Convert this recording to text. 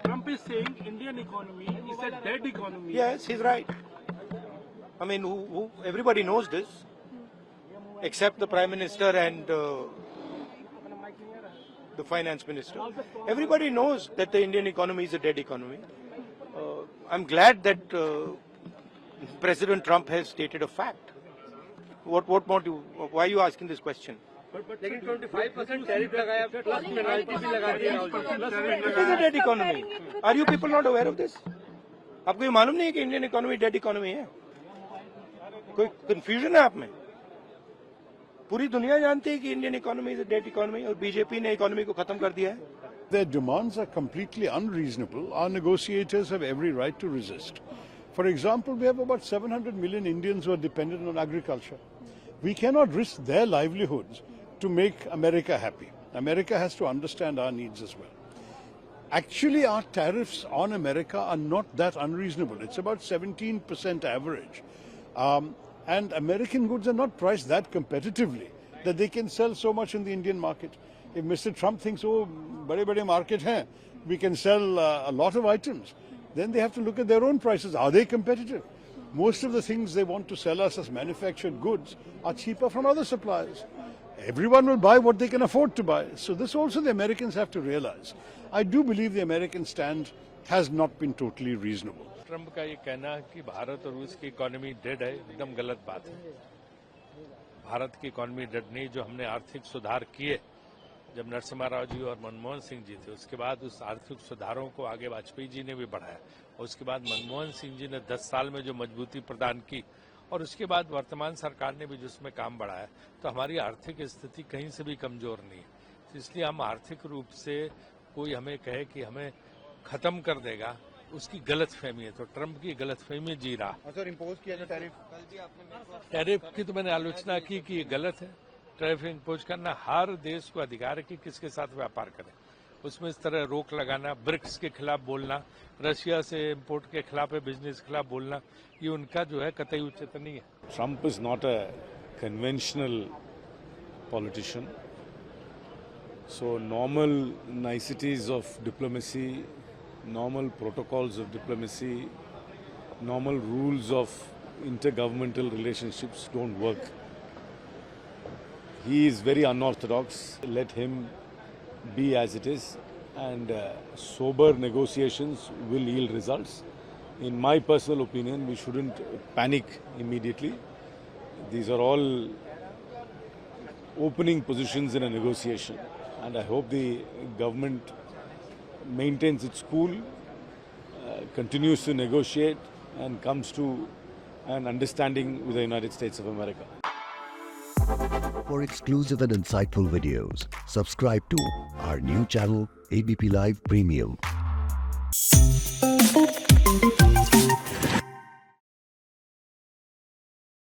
Trump is saying Indian economy is a dead economy. Yes, he's right. I mean, everybody knows this, except the Prime Minister and the Finance Minister. Everybody knows that the Indian economy is a dead economy. I'm glad that President Trump has stated a fact. What more do? Why are you asking this question? लेकिन 25% tariff लगाया plus penalty भी लगा दी Rahul ji. It is a dead economy. Are you people not aware of this? आपको ये मालूम नहीं है कि इंडियन इकोनॉमी डेड इकोनॉमी है? कोई कंफ्यूजन है आप में? पूरी दुनिया जानती है कि Indian economy is a dead economy और बीजेपी ने इकोनॉमी को खत्म कर दिया है. Their demands are completely unreasonable. Our negotiators have every right to resist. For example, we have about 700 million Indians who are dependent on agriculture. We cannot risk their livelihoods to make America happy. America has to understand our needs as well. Actually, our tariffs on America are not that unreasonable. It's about 17% average. And American goods are not priced that competitively that they can sell so much in the Indian market. If Mr. Trump thinks, oh, bade market hai, we can sell a lot of items, then they have to look at their own prices. Are they competitive? Most of the things they want to sell us as manufactured goods are cheaper from other suppliers. Everyone will buy what they can afford to buy. So this also the Americans have to realize. I do believe the American stand has not been totally reasonable. Trump का ये कहना है कि भारत और रूस की economy dead है, एकदम गलत बात है. भारत की इकोनॉमी डेड नहीं. जो हमने आर्थिक सुधार किए जब नरसिम्हा राव जी और मनमोहन सिंह जी थे, उसके बाद उस आर्थिक सुधारों को आगे वाजपेयी जी ने भी बढ़ाया और उसके बाद मनमोहन सिंह जी ने 10 साल में जो मजबूती प्रदान की और उसके बाद वर्तमान सरकार ने भी जिसमें काम बढ़ाया, तो हमारी आर्थिक स्थिति कहीं से भी कमजोर नहीं है. तो इसलिए हम आर्थिक रूप से कोई हमें कहे कि हमें खत्म कर देगा, उसकी गलत फहमी है. तो ट्रंप की गलत फहमी जी रहा. सर इम्पोज किया जो टैरिफ की तो मैंने आलोचना की कि ये गलत है. टैरिफ इम्पोज करना हर देश को अधिकार है कि किसके साथ व्यापार करे. उसमें इस तरह रोक लगाना, ब्रिक्स के खिलाफ बोलना, रशिया से इम्पोर्ट के खिलाफ है, बिजनेस के खिलाफ बोलना, ये उनका जो है कतई उचित नहीं है. Trump is not a conventional politician. So normal niceties of diplomacy, normal protocols of diplomacy, normal rules of intergovernmental relationships don't work. He is very unorthodox. Let him be as it is, and sober negotiations will yield results. In my personal opinion, we shouldn't panic immediately. These are all opening positions in a negotiation, and I hope the government maintains its cool, continues to negotiate, and comes to an understanding with the United States of America. For exclusive and insightful videos, subscribe to our new channel ABP Live Premium.